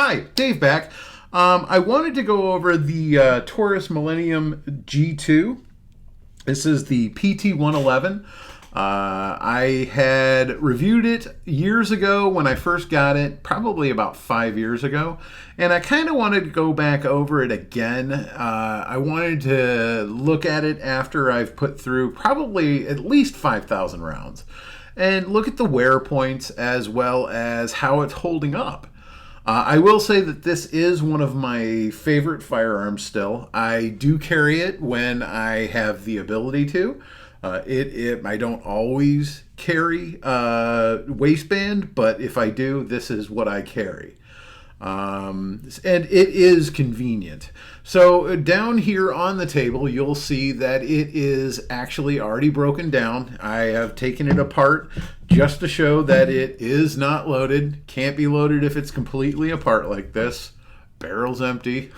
Hi, Dave back. I wanted to go over the Taurus Millennium G2. This is the PT111. I had reviewed it years ago when I first got it, probably about 5 years ago, and I kind of wanted to go back over it again. I wanted to look at it after I've put through probably at least 5,000 rounds and look at the wear points as well as how it's holding up. I will say that this is one of my favorite firearms still. I do carry it when I have the ability to. I don't always carry a waistband, but if I do, this is what I carry. And it is convenient. So down here on the table, you'll see that it is actually already broken down. I have taken it apart just to show that it is not loaded. Can't be loaded if it's completely apart like this. Barrel's empty.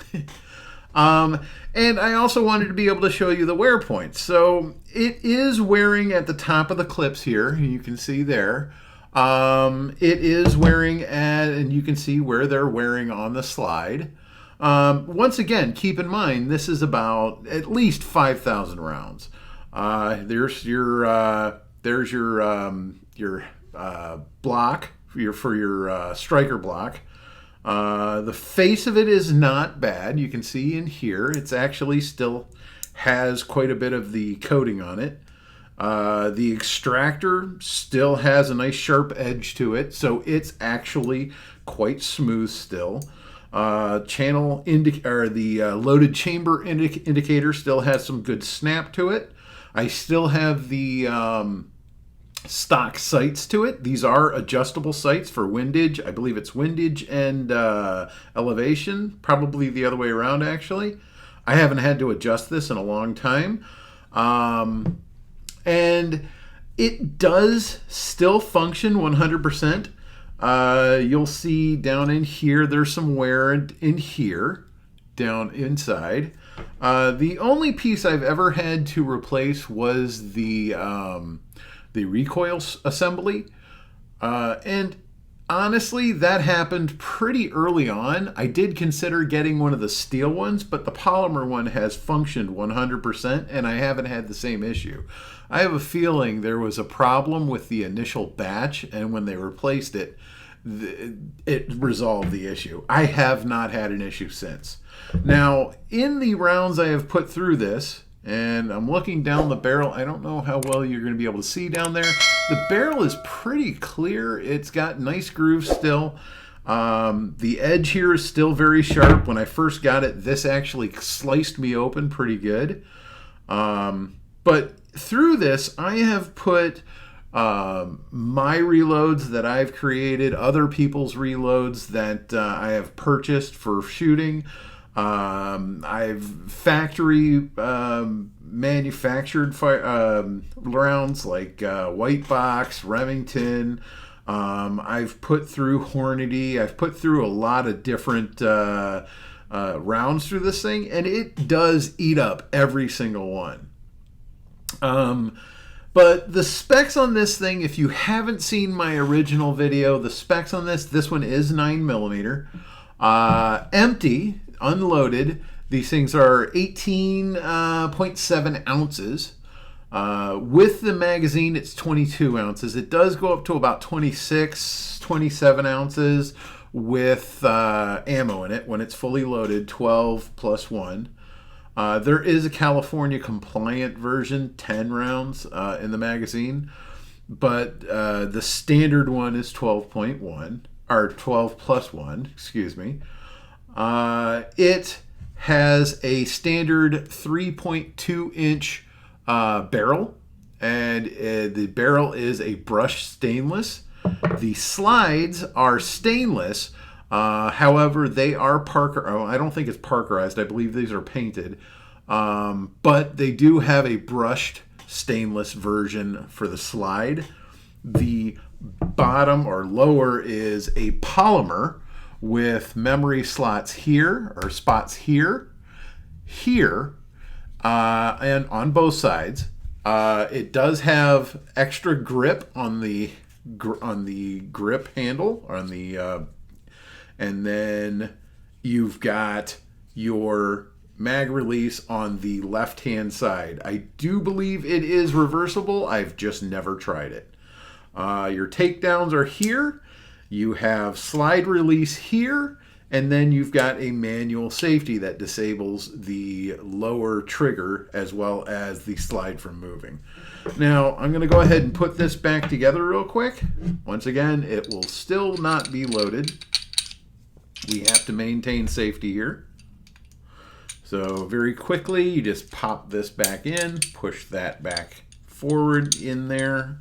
And I also wanted to be able to show you the wear points. So it is wearing at the top of the clips here. You can see there. It is wearing and you can see where they're wearing on the slide. Once again, keep in mind, this is about at least 5,000 rounds. There's your block for your striker block. The face of it is not bad. You can see in here, it's actually still has quite a bit of the coating on it. The extractor still has a nice sharp edge to it, so it's actually quite smooth still. The loaded chamber indicator still has some good snap to it. I still have the stock sights to it. These are adjustable sights for windage. I believe it's windage and elevation, probably the other way around actually. I haven't had to adjust this in a long time. And it does still function 100%. You'll see down in here, there's some wear in here, down inside. The only piece I've ever had to replace was the recoil assembly. And honestly, that happened pretty early on. I did consider getting one of the steel ones, but the polymer one has functioned 100%, and I haven't had the same issue. I have a feeling there was a problem with the initial batch, and when they replaced it, it resolved the issue. I have not had an issue since. Now, in the rounds I have put through this, and I'm looking down the barrel. I don't know how well you're going to be able to see down there. The barrel is pretty clear. It's got nice grooves still. The edge here is still very sharp. When I first got it, this actually sliced me open pretty good. But through this, I have put my reloads that I've created, other people's reloads that I have purchased for shooting. I've factory manufactured rounds like White Box, Remington. I've put through Hornady. I've put through a lot of different rounds through this thing, and it does eat up every single one. But the specs on this thing, if you haven't seen my original video, the specs on this one is 9mm. Empty, unloaded. These things are 18.7 ounces. With the magazine, it's 22 ounces. It does go up to about 26, 27 ounces with ammo in it when it's fully loaded, 12 plus 1. There is a California compliant version, 10 rounds in the magazine, but the standard one is 12.1, or 12 plus 1, excuse me. It has a standard 3.2 inch barrel, and the barrel is a brushed stainless. The slides are stainless. However, they are I don't think it's Parkerized. I believe these are painted. But they do have a brushed stainless version for the slide. The bottom or lower is a polymer with memory slots here, or spots here, and on both sides. It does have extra grip on the grip handle, and then you've got your mag release on the left-hand side. I do believe it is reversible. I've just never tried it. Your takedowns are here. You have slide release here, and then you've got a manual safety that disables the lower trigger as well as the slide from moving. Now, I'm going to go ahead and put this back together real quick. Once again, it will still not be loaded. We have to maintain safety here. So very quickly, you just pop this back in, push that back forward in there.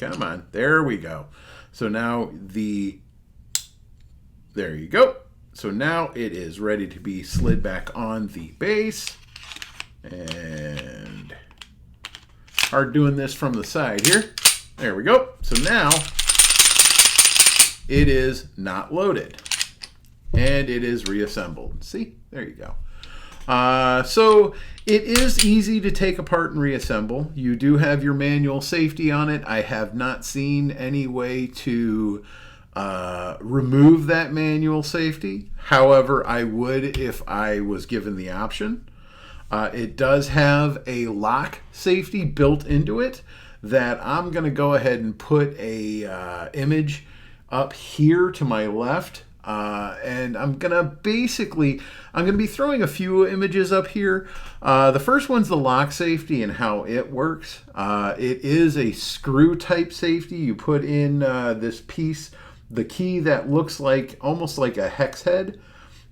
Come on, there we go. So now there you go. So now it is ready to be slid back on the base. And hard doing this from the side here. There we go. So now it is not loaded. And it is reassembled. See? There you go. So it is easy to take apart and reassemble. You do have your manual safety on it. I have not seen any way to remove that manual safety. However, I would if I was given the option. It does have a lock safety built into it that I'm going to go ahead and put a image up here to my left. And I'm going to be throwing a few images up here. The first one's the lock safety and how it works. It is a screw type safety. You put in this piece, the key that looks like almost like a hex head,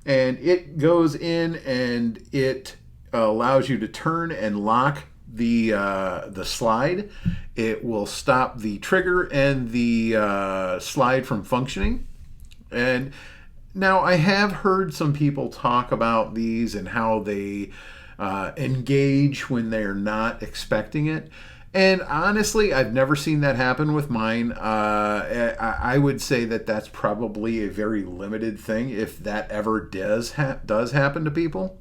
and it goes in and it allows you to turn and lock the slide. It will stop the trigger and the slide from functioning. And now I have heard some people talk about these and how they engage when they're not expecting it. And honestly, I've never seen that happen with mine. I would say that that's probably a very limited thing if that ever does happen to people.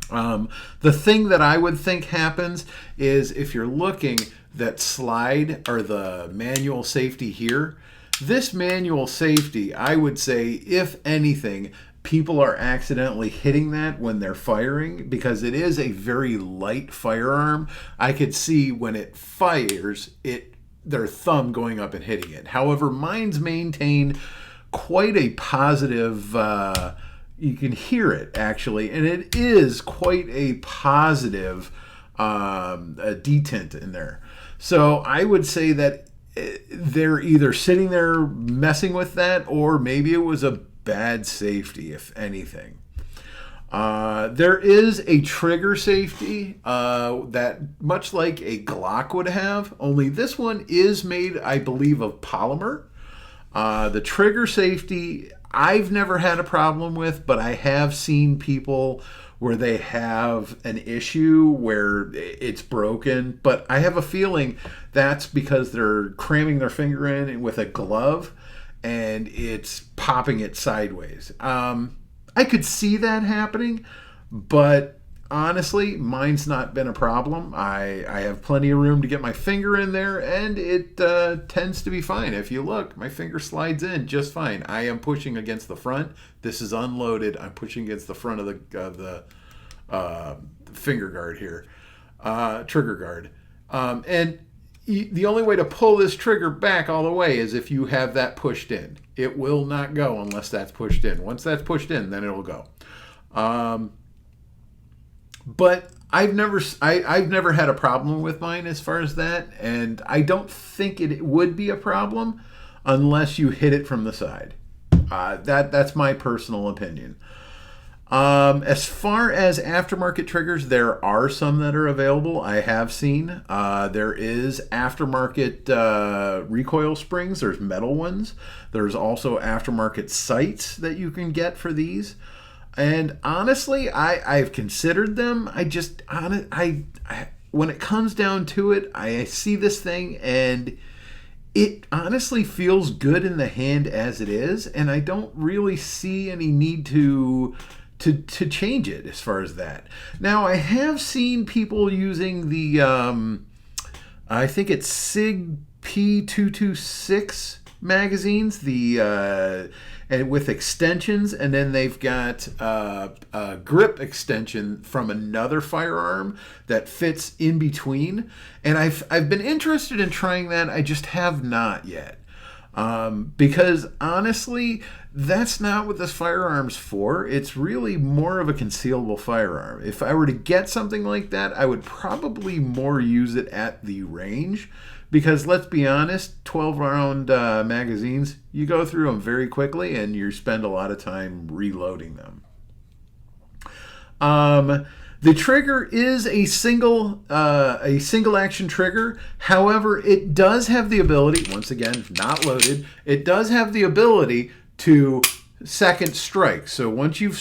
The thing that I would think happens is if you're looking that slide or the manual safety here, this manual safety, I would say, if anything, people are accidentally hitting that when they're firing because it is a very light firearm. I could see when it fires, their thumb going up and hitting it. However, mine's maintain quite a positive, you can hear it actually, and it is quite a positive detent in there. So I would say that they're either sitting there messing with that, or maybe it was a bad safety, if anything. There is a trigger safety that much like a Glock would have, only this one is made, I believe, of polymer. The trigger safety I've never had a problem with, but I have seen people where they have an issue where it's broken. But I have a feeling that's because they're cramming their finger in with a glove and it's popping it sideways. I could see that happening, but honestly, mine's not been a problem. I have plenty of room to get my finger in there, and it tends to be fine. If you look, my finger slides in just fine. I am pushing against the front. This is unloaded. I'm pushing against the front of the finger guard here, trigger guard. And the only way to pull this trigger back all the way is if you have that pushed in. It will not go unless that's pushed in. Once that's pushed in, then it'll go. But I've never had a problem with mine as far as that, and I don't think it would be a problem unless you hit it from the side. That's my personal opinion. As far as aftermarket triggers, there are some that are available. I have seen there is aftermarket recoil springs. There's metal ones. There's also aftermarket sights that you can get for these. And honestly, I've considered them. When it comes down to it, I see this thing and it honestly feels good in the hand as it is, and I don't really see any need to change it as far as that. Now, I have seen people using the I think it's SIG P226 magazines, and with extensions, and then they've got a grip extension from another firearm that fits in between. And I've been interested in trying that. I just have not yet. Because honestly, that's not what this firearm's for. It's really more of a concealable firearm. If I were to get something like that, I would probably more use it at the range. Because let's be honest, 12-round magazines, you go through them very quickly and you spend a lot of time reloading them. The trigger is a single action trigger. However, it does have the ability, once again, not loaded, it does have the ability to second strike. So once you've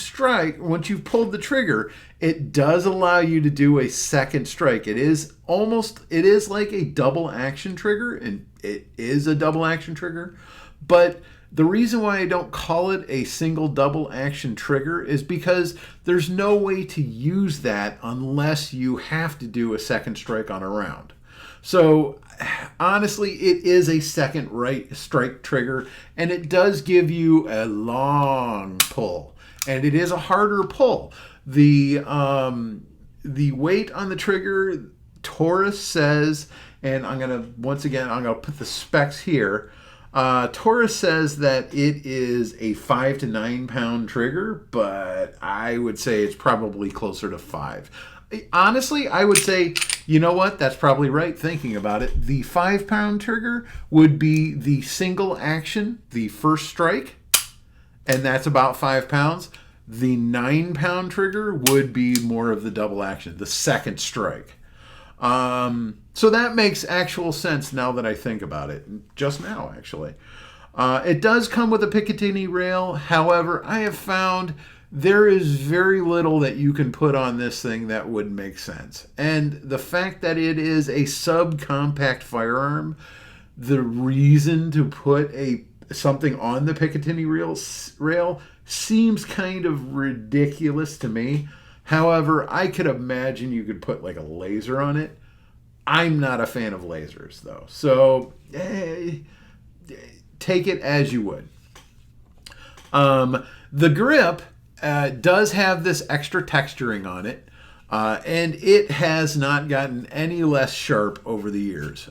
pulled the trigger, it does allow you to do a second strike. It is like a double action trigger, and it is a double action trigger. But the reason why I don't call it a single double action trigger is because there's no way to use that unless you have to do a second strike on a round. So honestly, it is a second right strike trigger, and it does give you a long pull, and it is a harder pull. The weight on the trigger, Taurus says, and I'm gonna put the specs here. Taurus says that it is a 5 to 9 pound trigger, but I would say it's probably closer to 5. Honestly, I would say, you know what? That's probably right, thinking about it. The 5-pound trigger would be the single action, the first strike, and that's about 5 pounds. The 9-pound trigger would be more of the double action, the second strike. So that makes actual sense now that I think about it. Just now, actually. It does come with a Picatinny rail. However, I have found there is very little that you can put on this thing that would make sense. And the fact that it is a subcompact firearm, the reason to put something on the Picatinny rail seems kind of ridiculous to me. However, I could imagine you could put like a laser on it. I'm not a fan of lasers, though. So take it as you would. The grip does have this extra texturing on it, and it has not gotten any less sharp over the years.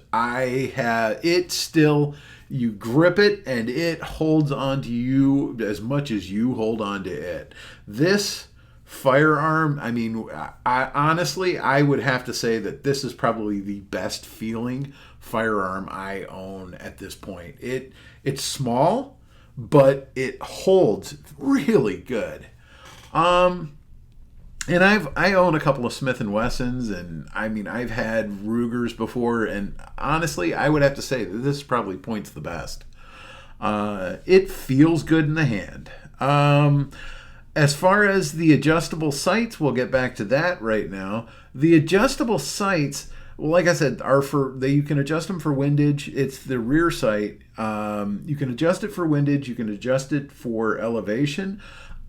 You grip it, and it holds onto you as much as you hold onto it. This firearm, I mean, honestly, I would have to say that this is probably the best feeling firearm I own at this point. It's small, but it holds really good. And I own a couple of Smith & Wessons, and I mean, I've had Rugers before, and honestly, I would have to say that this probably points the best. It feels good in the hand. As far as the adjustable sights, we'll get back to that right now. The adjustable sights, well, like I said, you can adjust them for windage. It's the rear sight. You can adjust it for windage. You can adjust it for elevation.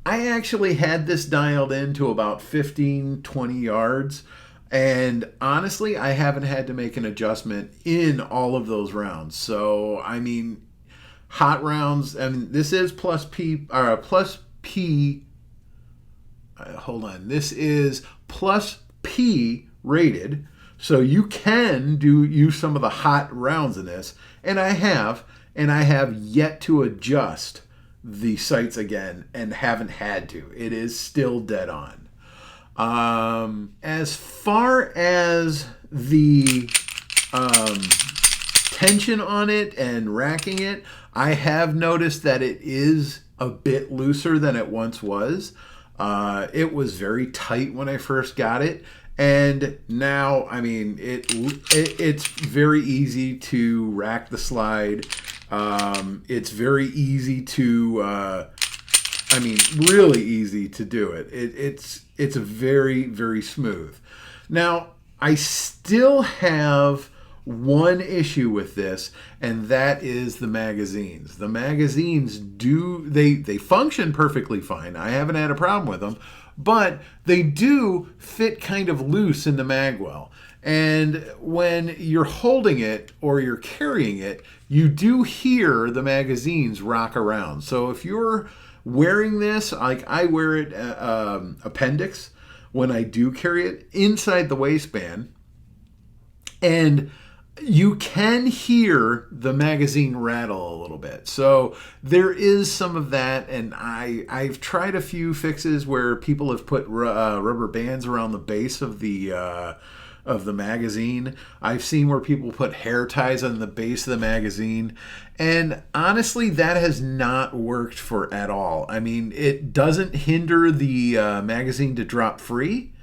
I actually had this dialed in to about 15, 20 yards. And honestly, I haven't had to make an adjustment in all of those rounds. So, I mean, hot rounds, I mean, this is plus P. Hold on. This is plus P rated. So you can use some of the hot rounds in this. And I have yet to adjust the sights again and haven't had to. It is still dead on. As far as the tension on it and racking it, I have noticed that it is a bit looser than it once was. It was very tight when I first got it. And now, I mean, it's very easy to rack the slide. It's very easy to, really easy to do it. It's very, very smooth. Now, I still have one issue with this, and that is the magazines. The magazines they function perfectly fine. I haven't had a problem with them, but they do fit kind of loose in the magwell. And when you're holding it or you're carrying it, you do hear the magazines rock around. So if you're wearing this, like I wear it appendix when I do carry it inside the waistband, and you can hear the magazine rattle a little bit. So there is some of that, and I've tried a few fixes where people have put rubber bands around the base of the magazine. I've seen where people put hair ties on the base of the magazine, and honestly, that has not worked for at all. I mean, it doesn't hinder the magazine to drop free,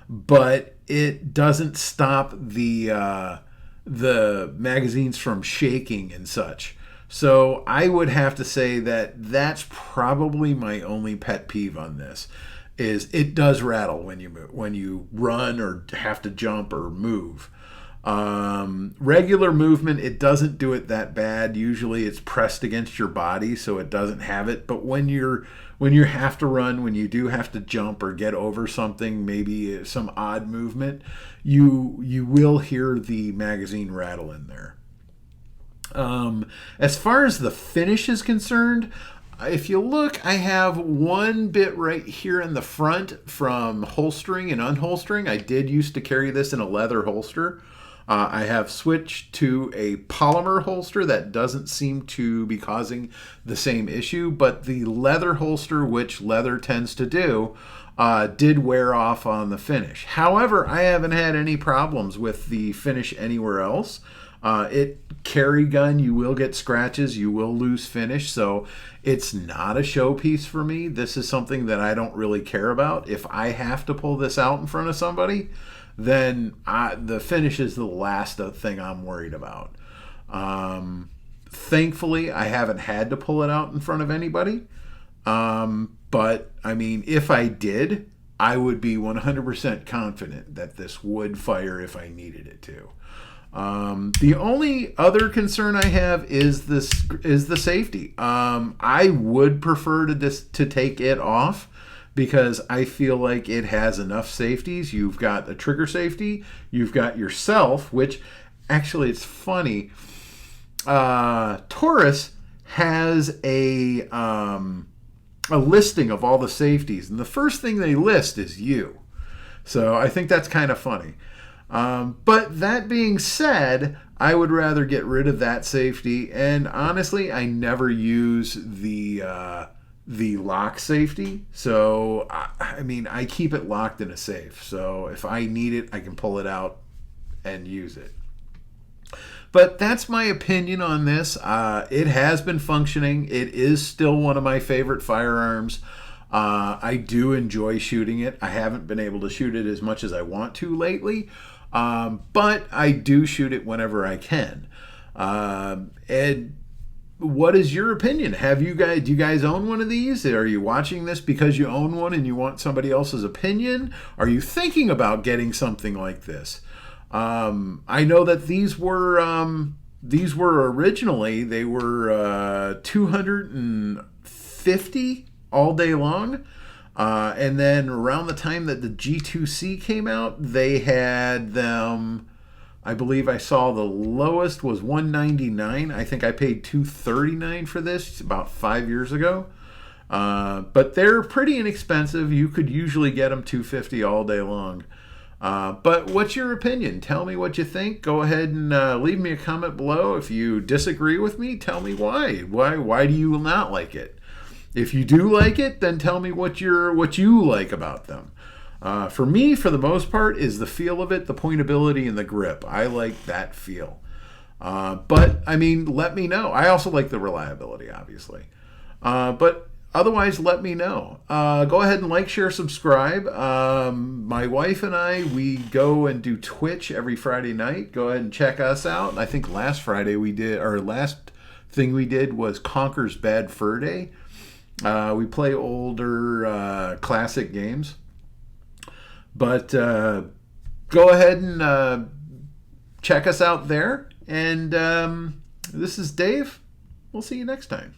but it doesn't stop the magazines from shaking and such. So I would have to say that that's probably my only pet peeve on this, is it does rattle when you move, when you run or have to jump or move. Regular movement, it doesn't do it that bad. Usually it's pressed against your body, so it doesn't have it. But when you have to run, when you do have to jump or get over something, maybe some odd movement, you will hear the magazine rattle in there. As far as the finish is concerned, if you look, I have one bit right here in the front from holstering and unholstering. I did used to carry this in a leather holster. I have switched to a polymer holster that doesn't seem to be causing the same issue, but the leather holster, which leather tends to do, did wear off on the finish. However, I haven't had any problems with the finish anywhere else. Carry gun, you will get scratches, you will lose finish, so it's not a showpiece for me. This is something that I don't really care about. If I have to pull this out in front of somebody, then the finish is the last thing I'm worried about. Thankfully, I haven't had to pull it out in front of anybody. But, I mean, if I did, I would be 100% confident that this would fire if I needed it to. The only other concern I have is the safety. I would prefer to take it off, because I feel like it has enough safeties. You've got the trigger safety, you've got yourself, which actually it's funny. Taurus has a listing of all the safeties, and the first thing they list is you. So I think that's kind of funny. But that being said, I would rather get rid of that safety, and honestly, I never use the lock safety. So I mean, I keep it locked in a safe, so if I need it, I can pull it out and use it. But that's my opinion on this. It has been functioning. It is still one of my favorite firearms. I do enjoy shooting it. I haven't been able to shoot it as much as I want to lately, but I do shoot it whenever I can. And what is your opinion? Do you guys own one of these? Are you watching this because you own one and you want somebody else's opinion? Are you thinking about getting something like this? I know that these were originally, they were $250 all day long. And then around the time that the G2C came out, they had them, I believe I saw the lowest was $199. I think I paid $239 for this about 5 years ago. But they're pretty inexpensive. You could usually get them $250 all day long. But what's your opinion? Tell me what you think. Go ahead and leave me a comment below. If you disagree with me, tell me why. Why do you not like it? If you do like it, then tell me what you like about them. For me, for the most part, is the feel of it, the pointability, and the grip. I like that feel. But, I mean, let me know. I also like the reliability, obviously. But otherwise, let me know. Go ahead and like, share, subscribe. My wife and I, we go and do Twitch every Friday night. Go ahead and check us out. I think last thing we did was Conker's Bad Fur Day. We play older classic games. But go ahead and check us out there. And this is Dave. We'll see you next time.